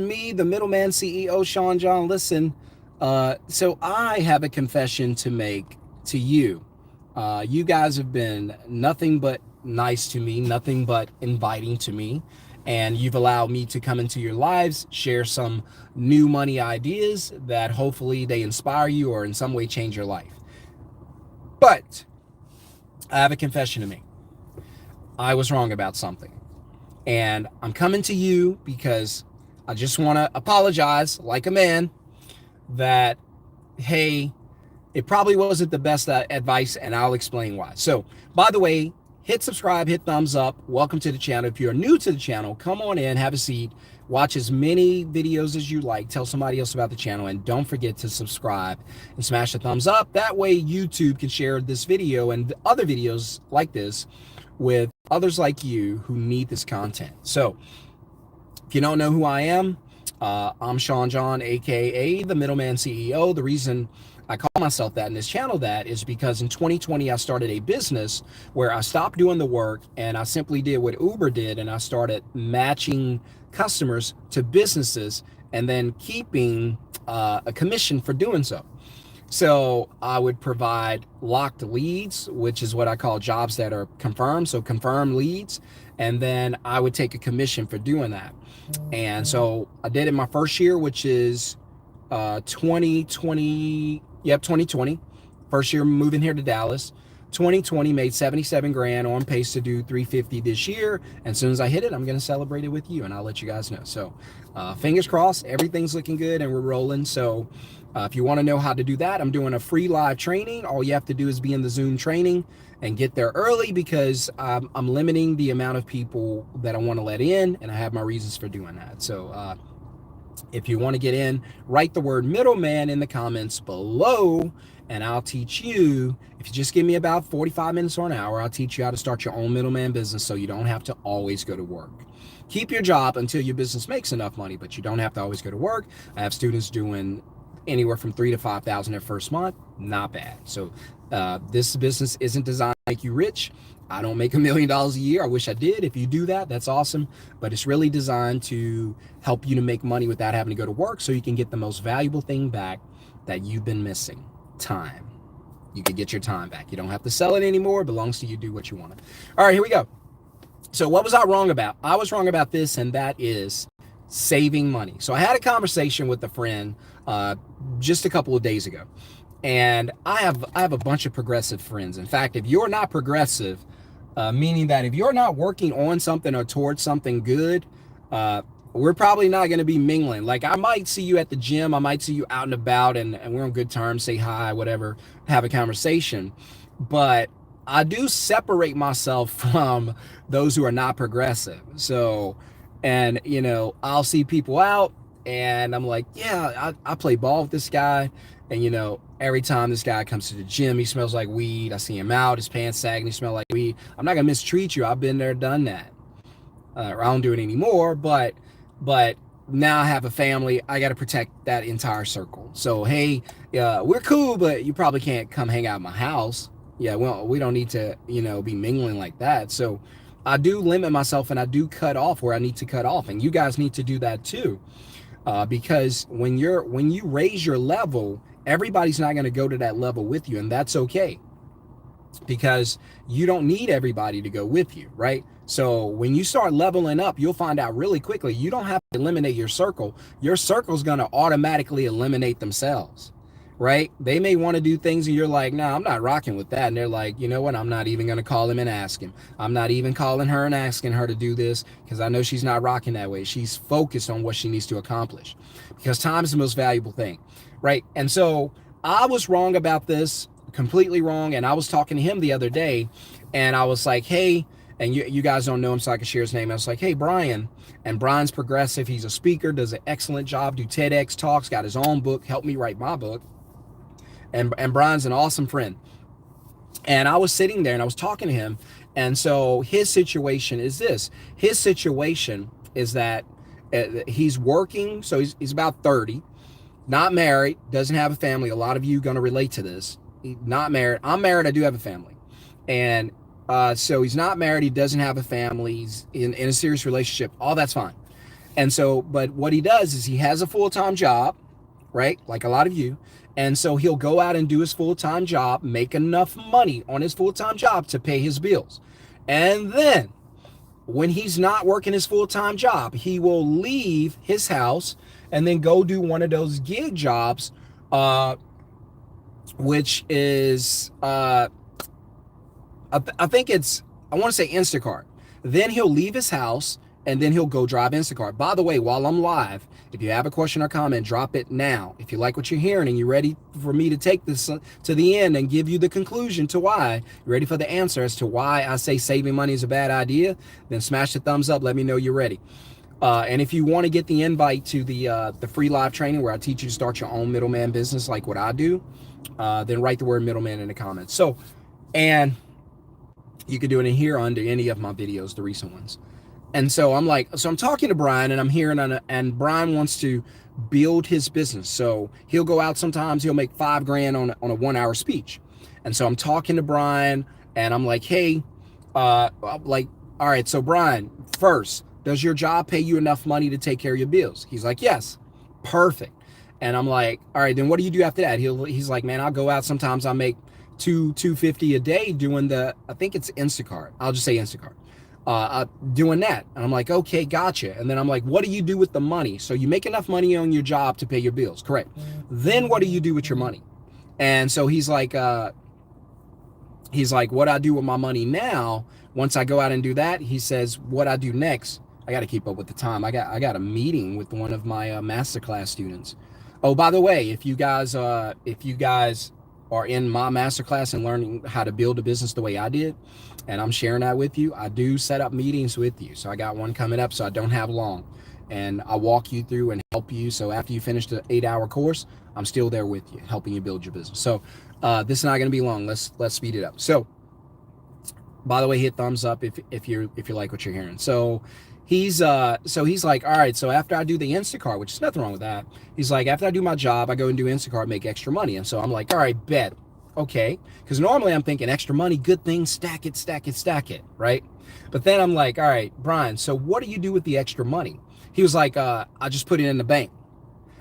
me, the middleman CEO, Shon-Jhon. Listen, so I have a confession to make to you. You guys have been nothing but nice to me, nothing but inviting to me, and you've allowed me to come into your lives, share some new money ideas that hopefully they inspire you or in some way change your life. But I have a confession to make. I was wrong about something. And I'm coming to you because I just want to apologize like a man that, hey, it probably wasn't the best advice, and I'll explain why. So, by the way, hit subscribe, hit thumbs up. Welcome to the channel. If you're new to the channel, come on in, have a seat, watch as many videos as you like, tell somebody else about the channel, and don't forget to subscribe and smash the thumbs up. That way, YouTube can share this video and other videos like this with others like you who need this content. So, if you don't know who I am, I'm Shon-Jhon, aka the Middleman CEO. The reason I call myself that in this channel that is because in 2020 I started a business where I stopped doing the work and I simply did what Uber did, and I started matching customers to businesses and then keeping a commission for doing so. So I would provide locked leads, which is what I call jobs that are confirmed. So confirmed leads. And then I would take a commission for doing that. And so I did it my first year, which is 2020. Yep, 2020. First year moving here to Dallas. 2020 made 77 grand, on pace to do 350 this year. And as soon as I hit it, I'm going to celebrate it with you, and I'll let you guys know. So fingers crossed, everything's looking good and we're rolling. So if you want to know how to do that, I'm doing a free live training. All you have to do is be in the Zoom training and get there early, because I'm limiting the amount of people that I want to let in, and I have my reasons for doing that. So if you want to get in, write the word middleman in the comments below, and I'll teach you. If you just give me about 45 minutes or an hour, I'll teach you how to start your own middleman business so you don't have to always go to work. Keep your job until your business makes enough money, but you don't have to always go to work. I have students doing anywhere from $3,000 to $5,000 their first month. Not bad. So this business isn't designed to make you rich. I don't make $1 million a year. I wish I did. If you do that, that's awesome. But it's really designed to help you to make money without having to go to work, so you can get the most valuable thing back that you've been missing: time. You can get your time back. You don't have to sell it anymore. It belongs to you. Do what you want. All right, here we go. So what was I wrong about? I was wrong about this, and that is saving money. So I had a conversation with a friend just a couple of days ago, and I have a bunch of progressive friends. In fact, if you're not progressive, meaning that if you're not working on something or towards something good, we're probably not going to be mingling. Like, I might see you at the gym, I might see you out and about, and we're on good terms, say hi, whatever, have a conversation. But I do separate myself from those who are not progressive. So, and I'll see people out, and I'm like, yeah, I play ball with this guy. And every time this guy comes to the gym, he smells like weed. I see him out, his pants sagging, he smells like weed. I'm not gonna mistreat you. I've been there, done that. I don't do it anymore, but now I have a family. I got to protect that entire circle. So hey, we're cool, but you probably can't come hang out at my house. Yeah, well, we don't need to be mingling like that. So I do limit myself, and I do cut off where I need to cut off, and you guys need to do that too, because when you raise your level, everybody's not going to go to that level with you, and that's okay, because you don't need everybody to go with you, right? So when you start leveling up, you'll find out really quickly you don't have to eliminate your circle. Your circle's going to automatically eliminate themselves, right? They may want to do things and you're like, no, I'm not rocking with that. And they're like, you know what? I'm not even going to call him and ask him. I'm not even calling her and asking her to do this, because I know she's not rocking that way. She's focused on what she needs to accomplish, because time is the most valuable thing, right? And so I was wrong about this, completely wrong. And I was talking to him the other day, and I was like, hey, and you guys don't know him, so I can share his name. I was like, hey, Brian. And Brian's progressive. He's a speaker, does an excellent job, do TEDx talks, got his own book, helped me write my book. And Brian's an awesome friend. And I was sitting there and I was talking to him. And so his situation is this. His situation is that he's working. So he's about 30, not married, doesn't have a family. A lot of you are going to relate to this. Not married. I'm married. I do have a family. And so he's not married. He doesn't have a family. He's in a serious relationship. All that's fine. And so, but what he does is he has a full-time job, right? Like a lot of you. And so he'll go out and do his full-time job, make enough money on his full-time job to pay his bills. And then when he's not working his full-time job, he will leave his house and then go do one of those gig jobs, which is, I think it's, I want to say Instacart. Then he'll leave his house and then he'll go drive Instacart. By the way, while I'm live, if you have a question or comment, drop it now. If you like what you're hearing and you're ready for me to take this to the end and give you the conclusion to why, you're ready for the answer as to why I say saving money is a bad idea, then smash the thumbs up. Let me know you're ready. And if you want to get the invite to the free live training where I teach you to start your own middleman business like what I do, then write the word middleman in the comments. So, and you can do it in here under any of my videos, the recent ones. And so I'm like, so I'm talking to Brian and I'm hearing, and Brian wants to build his business. So he'll go out sometimes, he'll make $5 grand on a 1 hour speech. And so I'm talking to Brian and I'm like, hey, like, all right, so Brian, first, does your job pay you enough money to take care of your bills? He's like, yes. Perfect. And I'm like, all right, then what do you do after that? He's like, man, I'll go out sometimes, I'll make $250 a day doing the, I think it's Instacart. I'll just say Instacart. Doing that. And I'm like, okay, gotcha. And then I'm like, what do you do with the money? So you make enough money on your job to pay your bills, correct? Then what do you do with your money? And so he's like, what I do with my money now, once I go out and do that, he says, what I do next, I got to keep up with the time. I got a meeting with one of my masterclass students. Oh, by the way, if you guys are in my masterclass and learning how to build a business the way I did, and I'm sharing that with you, I do set up meetings with you. So I got one coming up, so I don't have long. And I'll walk you through and help you. So after you finish the 8-hour course, I'm still there with you, helping you build your business. So this is not going to be long. Let's speed it up. So by the way, hit thumbs up if you like what you're hearing. So he's like, all right, so after I do the Instacart, which is nothing wrong with that, he's like, after I do my job, I go and do Instacart, make extra money. And so I'm like, all right, bet. Okay, because normally I'm thinking extra money, good thing, stack it, right? But then I'm like, all right, Brian, so what do you do with the extra money? He was like, I just put it in the bank.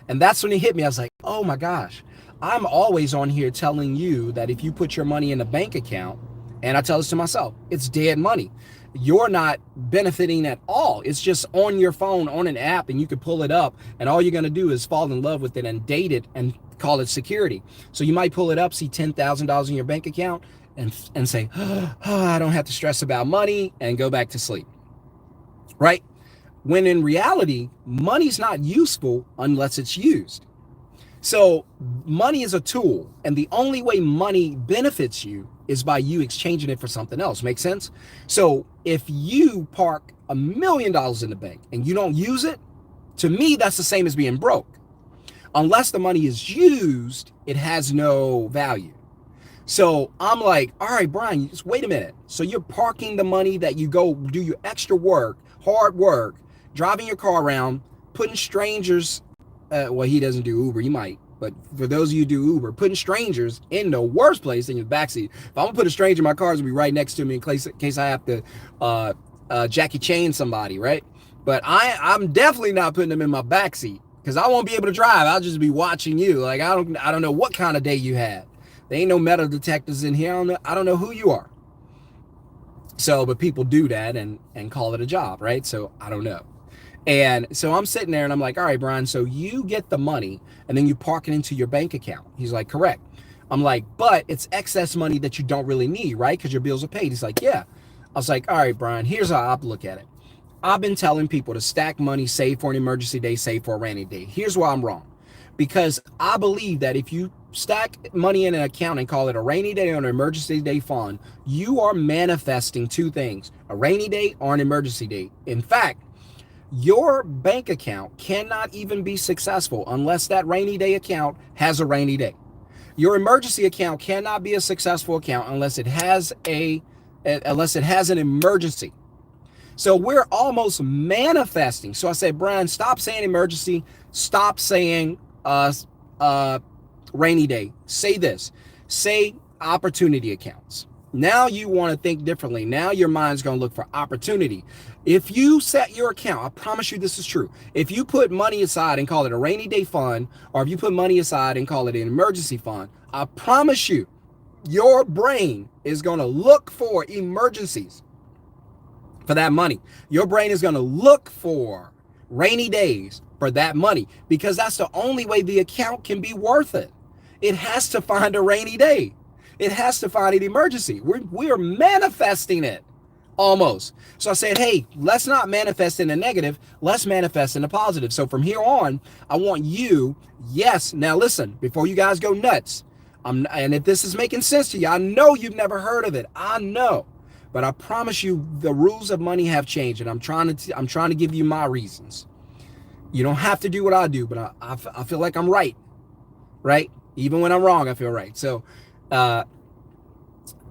And that's when it hit me. I was like, oh my gosh, I'm always on here telling you that if you put your money in a bank account, and I tell this to myself, it's dead money. You're not benefiting at all. It's just on your phone, on an app, and you can pull it up, and all you're going to do is fall in love with it and date it and call it security. So you might pull it up, see $10,000 in your bank account, and say, oh, I don't have to stress about money, and go back to sleep, right? When in reality, money's not useful unless it's used. So money is a tool, and the only way money benefits you is by you exchanging it for something else. Make sense? So if you park $1 million in the bank and you don't use it, to me, that's the same as being broke. Unless the money is used, it has no value. So I'm like, all right, Brian, just wait a minute. So you're parking the money that you go do your extra work, hard work, driving your car around, putting strangers, well, he doesn't do Uber, he might, but for those of you who do Uber, putting strangers in the worst place in your backseat. If I'm gonna put a stranger in my car, it's gonna be right next to me in case I have to Jackie Chan somebody, right? But I'm definitely not putting them in my backseat because I won't be able to drive. I'll just be watching you. Like I don't know what kind of day you had. There ain't no metal detectors in here. I don't know who you are. So, but people do that and call it a job, right? So I don't know. And so I'm sitting there and I'm like, all right, Brian, so you get the money and then you park it into your bank account. He's like, correct. I'm like, but it's excess money that you don't really need, right? Because your bills are paid. He's like, yeah. I was like, all right, Brian, here's how I look at it. I've been telling people to stack money, save for an emergency day, save for a rainy day. Here's why I'm wrong. Because I believe that if you stack money in an account and call it a rainy day or an emergency day fund, you are manifesting two things, a rainy day or an emergency day. In fact, your bank account cannot even be successful unless that rainy day account has a rainy day. Your emergency account cannot be a successful account unless it has an emergency. So we're almost manifesting. So I said, Brian, stop saying emergency, stop saying rainy day. Say this. Say opportunity accounts. Now you want to think differently. Now your mind's going to look for opportunity. If you set your account, I promise you this is true. If you put money aside and call it a rainy day fund, or if you put money aside and call it an emergency fund, I promise you, your brain is going to look for emergencies for that money. Your brain is going to look for rainy days for that money, because that's the only way the account can be worth it. It has to find a rainy day. It has to find an emergency. We are manifesting it almost. So I said, hey, let's not manifest in the negative. Let's manifest in the positive. So from here on, I want you, yes, now listen, before you guys go nuts, and if this is making sense to you, I know you've never heard of it. I know. But I promise you the rules of money have changed, and I'm trying to give you my reasons. You don't have to do what I do, but I feel like I'm right? Even when I'm wrong, I feel right. So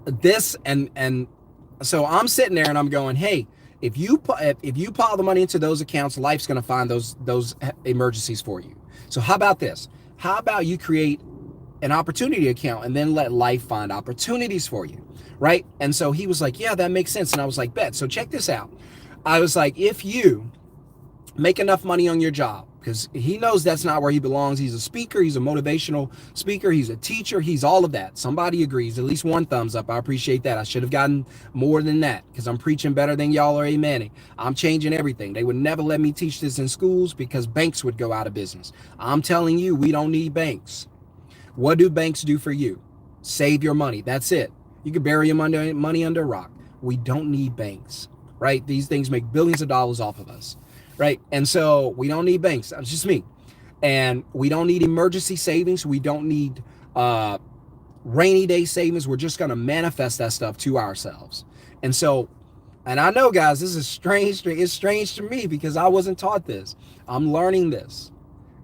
this and so I'm sitting there and I'm going, hey, if you pile the money into those accounts, life's going to find those emergencies for you. So how about this? How about you create an opportunity account and then let life find opportunities for you, right? And so he was like, yeah, that makes sense. And I was like, bet. So check this out. I was like, if you make enough money on your job, because he knows that's not where he belongs. He's a speaker. He's a motivational speaker. He's a teacher. He's all of that. Somebody agrees. At least one thumbs up. I appreciate that. I should have gotten more than that, because I'm preaching better than y'all are amening. I'm changing everything. They would never let me teach this in schools because banks would go out of business. I'm telling you, we don't need banks. What do banks do for you? Save your money. That's it. You can bury your money under a rock. We don't need banks, right? These things make billions of dollars off of us. Right. And so we don't need banks. That's just me. And we don't need emergency savings. We don't need rainy day savings. We're just going to manifest that stuff to ourselves. And so, and I know, guys, this is strange. It's strange to me because I wasn't taught this. I'm learning this.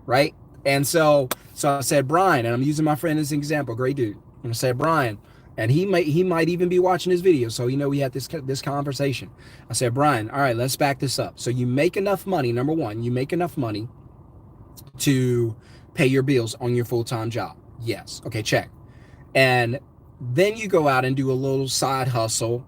Right. And so I said, Brian, and I'm using my friend as an example, great dude. And I said, Brian, and he might even be watching this video, so we had this conversation. I said, Brian, all right, let's back this up. So you make enough money. Number one, you make enough money to pay your bills on your full-time job. Yes. Okay, check. And then you go out and do a little side hustle,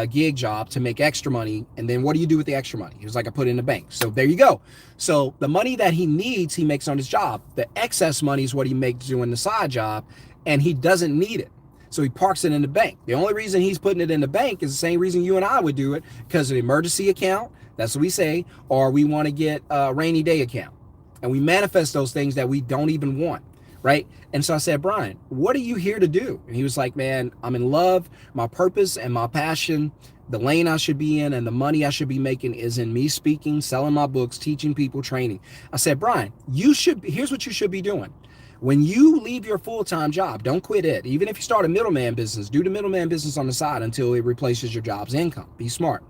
gig job to make extra money. And then what do you do with the extra money? He was like, I put it in the bank. So there you go. So the money that he needs, he makes on his job. The excess money is what he makes doing the side job, and he doesn't need it. So he parks it in the bank. The only reason he's putting it in the bank is the same reason you and I would do it, because of the emergency account. That's what we say. Or we want to get a rainy day account. And we manifest those things that we don't even want. Right. And so I said, Brian, what are you here to do? And he was like, man, I'm in love. My purpose and my passion, the lane I should be in and the money I should be making is in me speaking, selling my books, teaching people, training. I said, Brian, here's what you should be doing. When you leave your full-time job, don't quit it. Even if you start a middleman business, do the middleman business on the side until it replaces your job's income. Be smart.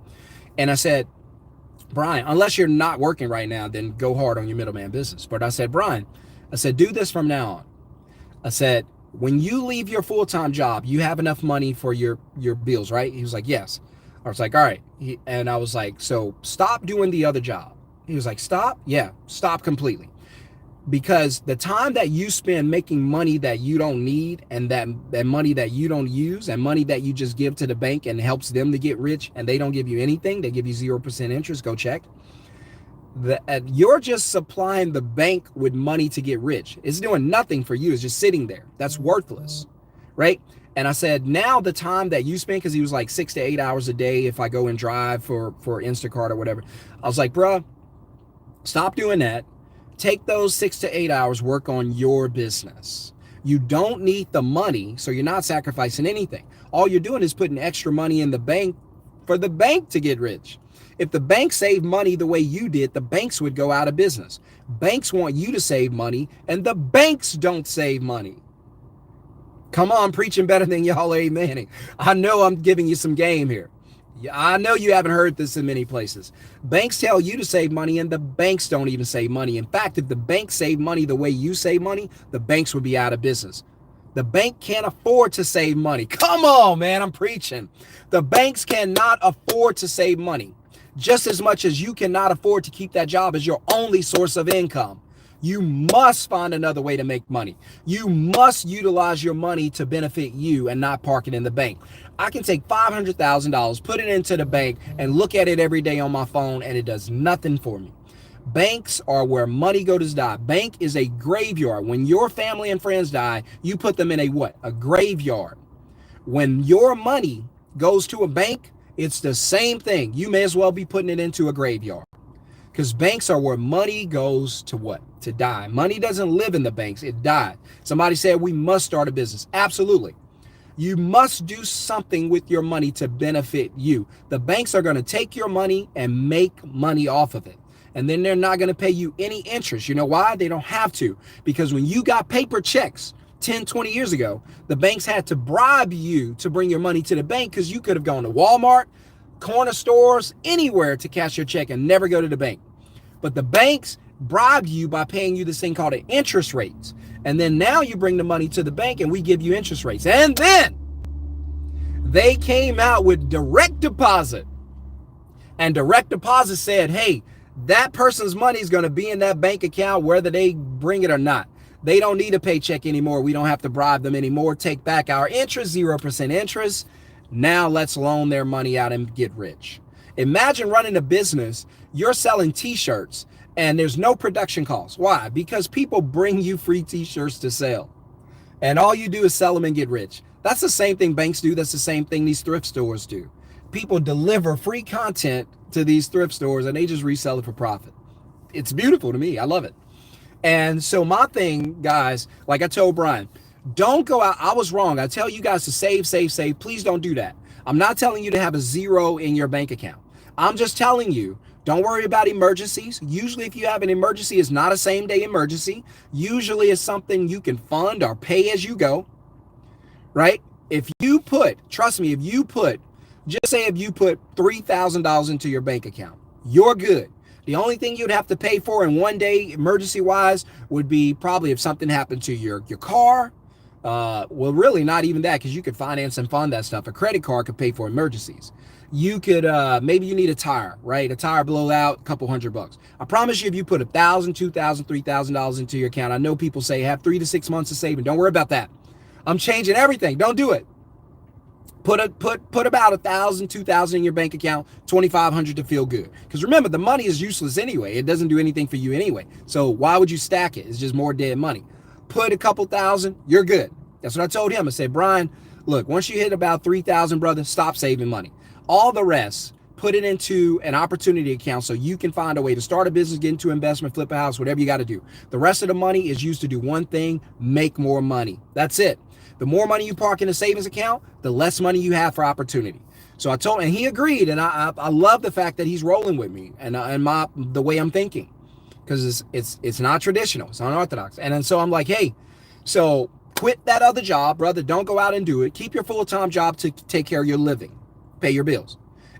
And I said, Brian, unless you're not working right now, then go hard on your middleman business. But I said, Brian, I said, do this from now on. I said, when you leave your full-time job, you have enough money for your bills, right? He was like, yes. I was like, all right. And I was like, so stop doing the other job. He was like, stop? Yeah, stop completely. Because the time that you spend making money that you don't need, and that money that you don't use, and money that you just give to the bank and helps them to get rich, and they don't give you anything, they give you 0% interest, go check. You're just supplying the bank with money to get rich. It's doing nothing for you. It's just sitting there. That's worthless, right? And I said, now the time that you spend, because he was like 6 to 8 hours a day if I go and drive for Instacart or whatever. I was like, bruh, stop doing that. Take those 6 to 8 hours, work on your business. You don't need the money, so you're not sacrificing anything. All you're doing is putting extra money in the bank for the bank to get rich. If the bank saved money the way you did, the banks would go out of business. Banks want you to save money, and the banks don't save money. Come on, preaching better than y'all are amening. I know I'm giving you some game here. I know you haven't heard this in many places. Banks tell you to save money, and the banks don't even save money. In fact, if the banks save money the way you save money, the banks would be out of business. The bank can't afford to save money. Come on, man, I'm preaching. The banks cannot afford to save money, just as much as you cannot afford to keep that job as your only source of income. You must find another way to make money. You must utilize your money to benefit you and not park it in the bank. I can take $500,000, put it into the bank, and look at it every day on my phone, and it does nothing for me. Banks are where money goes to die. Bank is a graveyard. When your family and friends die, you put them in a what? A graveyard. When your money goes to a bank, it's the same thing. You may as well be putting it into a graveyard. Because banks are where money goes to what? To die. Money doesn't live in the banks. It died. Somebody said we must start a business. Absolutely. You must do something with your money to benefit you. The banks are going to take your money and make money off of it. And then they're not going to pay you any interest. You know why? They don't have to. Because when you got paper checks 10, 20 years ago, the banks had to bribe you to bring your money to the bank because you could have gone to Walmart, corner stores, anywhere to cash your check and never go to the bank. But the banks bribed you by paying you this thing called an interest rates. And then now you bring the money to the bank and we give you interest rates. And then they came out with direct deposit. And direct deposit said, hey, that person's money is going to be in that bank account whether they bring it or not. They don't need a paycheck anymore. We don't have to bribe them anymore. Take back our interest, 0% interest. Now let's loan their money out and get rich. Imagine running a business. You're selling t-shirts and there's no production costs. Why? Because people bring you free t-shirts to sell. And all you do is sell them and get rich. That's the same thing banks do. That's the same thing these thrift stores do. People deliver free content to these thrift stores and they just resell it for profit. It's beautiful to me. I love it. And so my thing, guys, like I told Brian, don't go out. I was wrong. I tell you guys to save, save, save. Please don't do that. I'm not telling you to have a zero in your bank account. I'm just telling you, don't worry about emergencies. Usually if you have an emergency, it's not a same day emergency. Usually it's something you can fund or pay as you go, right? If you put, trust me, just say if you put $3,000 into your bank account, you're good. The only thing you'd have to pay for in one day, emergency wise, would be probably if something happened to your car. Well, really not even that, because you could finance and fund that stuff. A credit card could pay for emergencies. You could, maybe you need a tire, right? A tire blow out, a couple $100. I promise you, if you put $1,000, $2,000, $3,000 into your account, I know people say have 3 to 6 months of saving. Don't worry about that. I'm changing everything. Don't do it. Put about $1,000, $2,000 in your bank account, $2,500 to feel good. Because remember, the money is useless anyway. It doesn't do anything for you anyway. So why would you stack it? It's just more dead money. Put a couple thousand, you're good. That's what I told him. I said, Brian, look, once you hit about 3,000, brother, stop saving money. All the rest, put it into an opportunity account so you can find a way to start a business, get into investment, flip a house, whatever you got to do. The rest of the money is used to do one thing, make more money. That's it. The more money you park in a savings account, the less money you have for opportunity. So I told him, and he agreed. And I love the fact that he's rolling with me and the way I'm thinking, because it's not traditional, it's unorthodox. And then so I'm like, hey, so quit that other job, brother. Don't go out and do it. Keep your full-time job to take care of your living, pay your bills.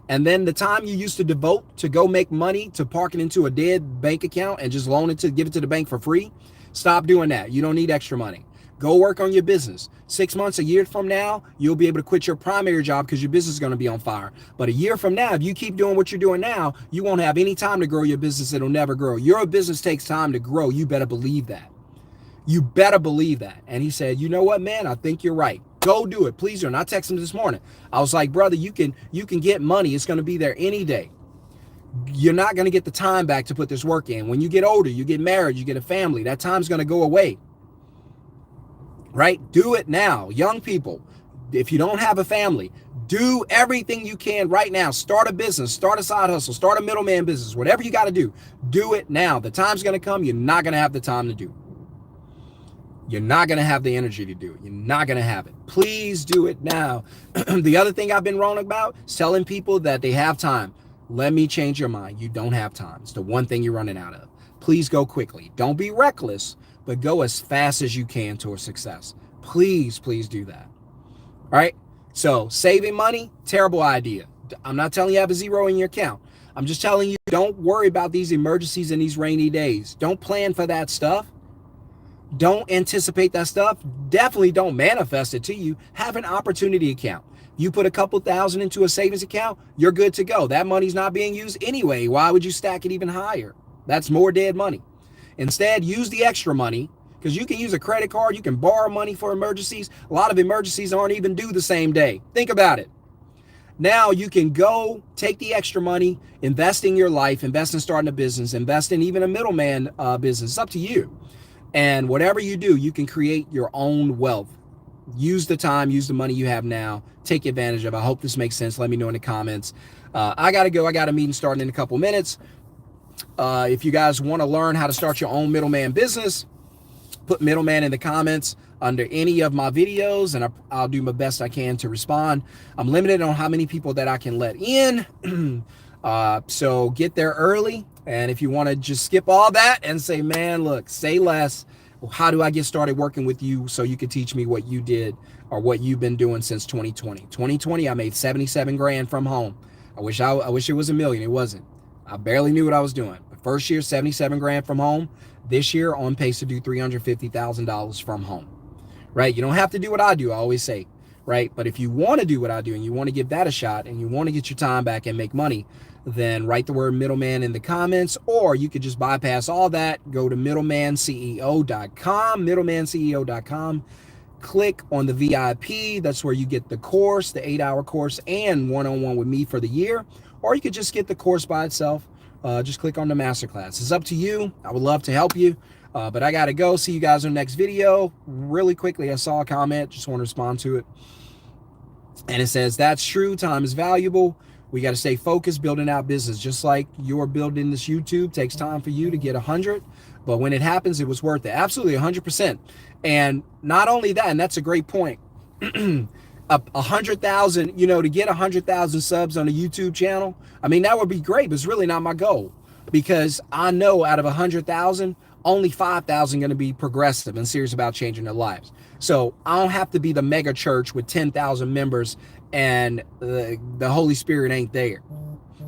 And then the time you used to devote to go make money to park it into a dead bank account and just loan it to give it to the bank for free, stop doing that. You don't need extra money. Go work on your business. 6 months, a year from now, you'll be able to quit your primary job because your business is going to be on fire. But a year from now, if you keep doing what you're doing now, you won't have any time to grow your business. It'll never grow. Your business takes time to grow. You better believe that. You better believe that. And he said, you know what, man? I think you're right. Go do it. Please do. And I texted him this morning. I was like, brother, you can get money. It's going to be there any day. You're not going to get the time back to put this work in. When you get older, you get married, you get a family, that time's going to go away. Right? Do it now. Young people, if you don't have a family, do everything you can right now. Start a business, start a side hustle, start a middleman business, whatever you got to do. Do it now. The time's going to come. You're not going to have the time to do it. You're not going to have the energy to do it. You're not going to have it. Please do it now. The other thing I've been wrong about is telling people that they have time. Let me change your mind. You don't have time. It's the one thing you're running out of. Please go quickly. Don't be reckless, but go as fast as you can towards success. Please, please do that. All right. So saving money, terrible idea. I'm not telling you have a zero in your account. I'm just telling you, don't worry about these emergencies and these rainy days. Don't plan for that stuff. Don't anticipate that stuff. Definitely don't manifest it to you. Have an opportunity account. You put a couple thousand into a savings account, you're good to go. That money's not being used anyway. Why would you stack it even higher? That's more dead money. Instead, use the extra money, because you can use a credit card. You can borrow money for emergencies. A lot of emergencies aren't even due the same day. Think about it. Now you can go take the extra money, invest in your life, invest in starting a business, invest in even a middleman business. It's up to you. And whatever you do, you can create your own wealth. Use the time, use the money you have now. Take advantage of it. I hope this makes sense. Let me know in the comments. I got to go. I got a meeting starting in a couple minutes. If you guys want to learn how to start your own middleman business, put middleman in the comments under any of my videos, and I'll do my best I can to respond. I'm limited on how many people that I can let in. So get there early. And if you want to just skip all that and say, man, look, say less. How do I get started working with you so you can teach me what you did or what you've been doing since 2020? 2020, I made 77 grand from home. I wish it was a million. It wasn't. I barely knew what I was doing. But first year, 77 grand from home. This year, on pace to do $350,000 from home. Right? You don't have to do what I do, I always say. Right? But if you want to do what I do and you want to give that a shot and you want to get your time back and make money, then write the word middleman in the comments, or you could just bypass all that. Go to middlemanceo.com, middlemanceo.com. Click on the VIP. That's where you get the course, the 8-hour course, and one-on-one with me for the year. Or you could just get the course by itself. Just click on the masterclass. It's up to you. I would love to help you. But I got to go. See you guys in the next video. Really quickly, I saw a comment. Just want to respond to it. And it says, that's true. Time is valuable. We got to stay focused building out business. Just like you're building this YouTube, takes time for you to get 100. But when it happens, it was worth it. Absolutely, 100%. And not only that, and that's a great point, 100,000, to get 100,000 subs on a YouTube channel, I mean, that would be great, but it's really not my goal. Because I know out of 100,000, only 5,000 going to be progressive and serious about changing their lives. So I don't have to be the mega church with 10,000 members and the Holy Spirit ain't there.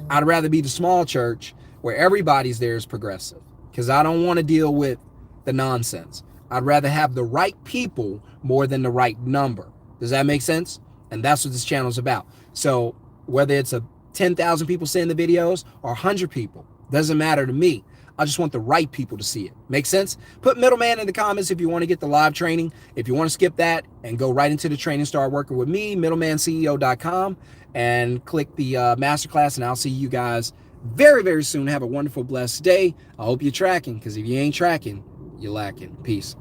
I'd rather be the small church where everybody's there is progressive, because I don't want to deal with the nonsense. I'd rather have the right people more than the right number. Does that make sense? And that's what this channel is about. So whether it's 10,000 people seeing the videos or 100 people, doesn't matter to me. I just want the right people to see it. Make sense? Put middleman in the comments if you want to get the live training. If you want to skip that and go right into the training, start working with me, middlemanceo.com, and click the masterclass, and I'll see you guys very, very soon. Have a wonderful, blessed day. I hope you're tracking, because if you ain't tracking, you're lacking. Peace.